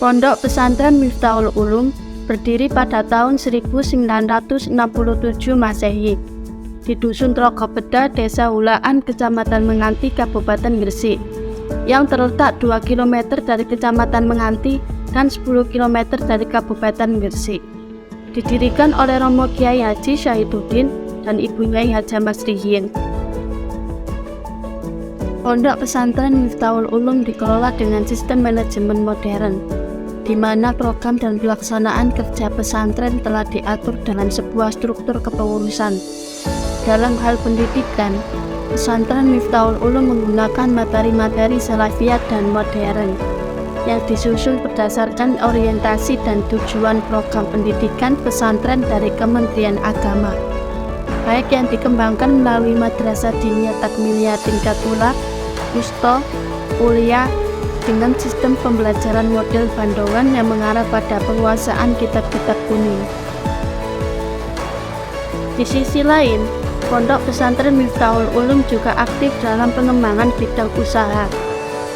Pondok Pesantren Miftahul Ulum berdiri pada tahun 1967 Masehi di Dusun Trogobeda, Desa Hulaan, Kecamatan Menganti, Kabupaten Gresik, yang terletak 2 km dari Kecamatan Menganti dan 10 km dari Kabupaten Gresik. Didirikan oleh Romo Kiai Haji Syahiduddin dan Ibu Nyai Haja Masrihin. Pondok Pesantren Miftahul Ulum dikelola dengan sistem manajemen modern, di mana program dan pelaksanaan kerja pesantren telah diatur dengan sebuah struktur kepengurusan. Dalam hal pendidikan, pesantren Miftahul Ulum menggunakan materi-materi salafiyah dan modern yang disusun berdasarkan orientasi dan tujuan program pendidikan pesantren dari Kementerian Agama, baik yang dikembangkan melalui Madrasah Diniyah Takmiliyah tingkat ula, wusta, kuliah, dengan sistem pembelajaran model Bandongan yang mengarah pada penguasaan kitab-kitab kuning. Di sisi lain, Pondok Pesantren Miftahul Ulum juga aktif dalam pengembangan bidang usaha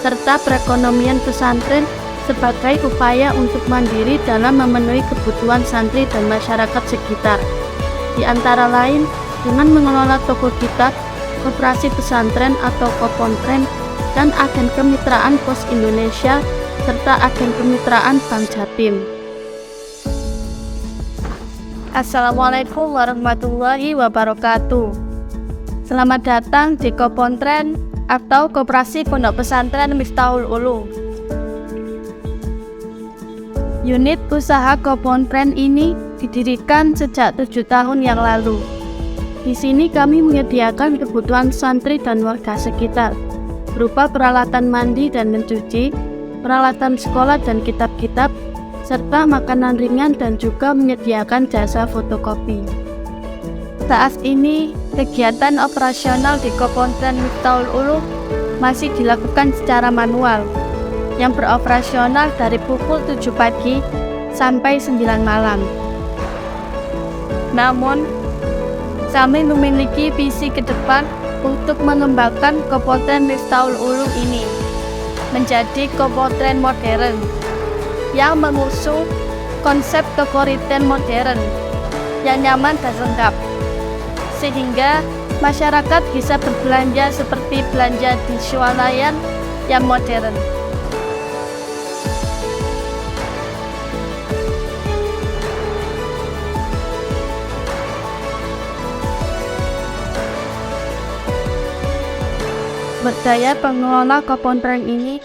serta perekonomian pesantren sebagai upaya untuk mandiri dalam memenuhi kebutuhan santri dan masyarakat sekitar. Di antara lain, dengan mengelola toko kitab, koperasi pesantren atau Kopontren, dan agen kemitraan Pos Indonesia, serta agen kemitraan Bank Jatim. Assalamualaikum warahmatullahi wabarakatuh. Selamat datang di Kopontren atau Koperasi Pondok Pesantren Miftahul Ulum. Unit usaha Kopontren ini didirikan sejak 7 tahun yang lalu. Di sini kami menyediakan kebutuhan santri dan warga sekitar, berupa peralatan mandi dan mencuci, peralatan sekolah dan kitab-kitab, serta makanan ringan dan juga menyediakan jasa fotokopi. Saat ini, kegiatan operasional di Kopontren Miftahul Ulum masih dilakukan secara manual, yang beroperasional dari pukul 7 pagi sampai 9 malam. Namun, kami memiliki visi ke depan untuk mengembangkan Kopontren Miftahul Ulum ini menjadi Kopontren modern yang mengusung konsep toko retail modern yang nyaman dan lengkap, sehingga masyarakat bisa berbelanja seperti belanja di swalayan yang modern. Berdaya pengelola Kopontren ini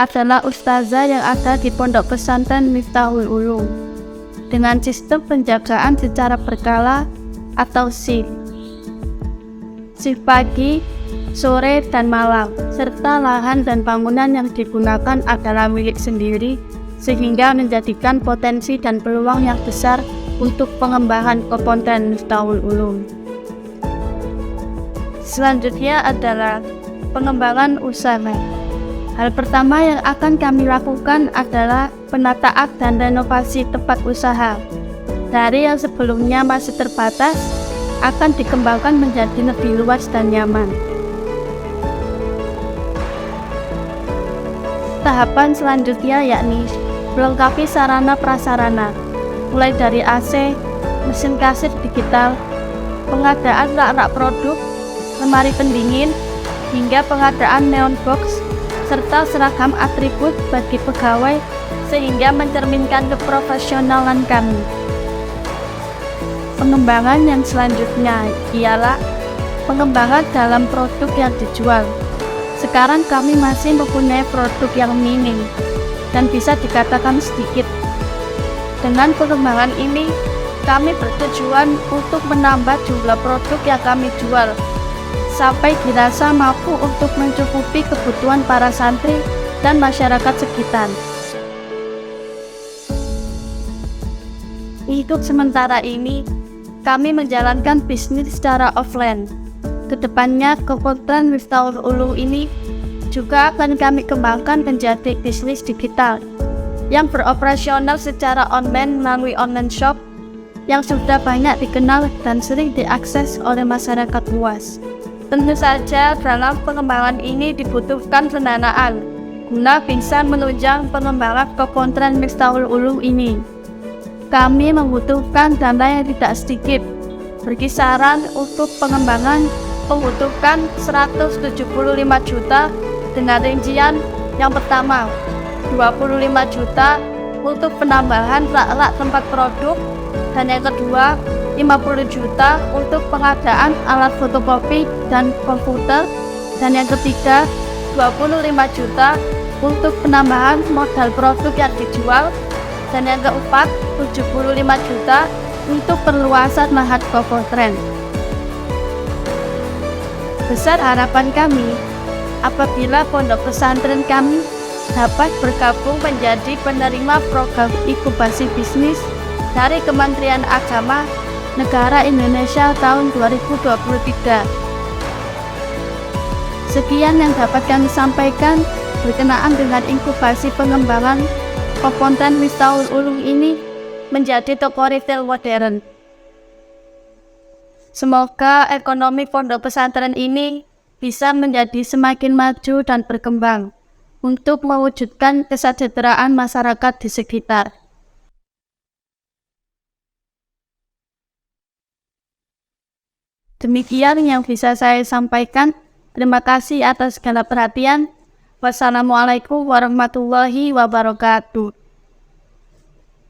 adalah ustazah yang ada di Pondok Pesantren Miftahul Ulum dengan sistem penjagaan secara berkala atau shift pagi, sore, dan malam, serta lahan dan bangunan yang digunakan adalah milik sendiri, sehingga menjadikan potensi dan peluang yang besar untuk pengembangan Kopontren Miftahul Ulum. Selanjutnya adalah pengembangan usaha. Hal pertama yang akan kami lakukan adalah penataan dan renovasi tempat usaha. Dari yang sebelumnya masih terbatas, akan dikembangkan menjadi lebih luas dan nyaman. Tahapan selanjutnya yakni melengkapi sarana prasarana, mulai dari AC, mesin kasir digital, pengadaan rak-rak produk, lemari pendingin, hingga pengadaan neon box, serta seragam atribut bagi pegawai sehingga mencerminkan keprofesionalan kami. Pengembangan yang selanjutnya ialah pengembangan dalam produk yang dijual. Sekarang kami masih mempunyai produk yang minim dan bisa dikatakan sedikit. Dengan pengembangan ini, kami bertujuan untuk menambah jumlah produk yang kami jual sampai dirasa mampu untuk mencukupi kebutuhan para santri dan masyarakat sekitar. Untuk sementara ini, kami menjalankan bisnis secara offline. Kedepannya, Kopontren Miftahul Ulum ini juga akan kami kembangkan menjadi bisnis digital yang beroperasional secara online melalui online shop yang sudah banyak dikenal dan sering diakses oleh masyarakat luas. Tentu saja dalam pengembangan ini dibutuhkan pendanaan guna bisa menunjang pengembangan pesantren Miftahul Ulum ini. Kami membutuhkan dana yang tidak sedikit, berkisaran untuk pengembangan membutuhkan 175 juta dengan rincian yang pertama 25 juta untuk penambahan rak-rak tempat produk, dan yang kedua 50 juta untuk pengadaan alat fotokopi dan komputer, dan yang ketiga 25 juta untuk penambahan modal produk yang dijual, dan yang keempat 75 juta untuk perluasan lahan pesantren. Besar harapan kami apabila pondok pesantren kami dapat bergabung menjadi penerima program inkubasi bisnis dari Kementerian Agama Negara Indonesia tahun 2023. Sekian yang dapat kami sampaikan berkenaan dengan inkubasi pengembangan pesantren Miftahul Ulum ini menjadi toko retail modern. Semoga ekonomi pondok pesantren ini bisa menjadi semakin maju dan berkembang untuk mewujudkan kesejahteraan masyarakat di sekitar. Demikian yang bisa saya sampaikan. Terima kasih atas segala perhatian. Wassalamualaikum warahmatullahi wabarakatuh.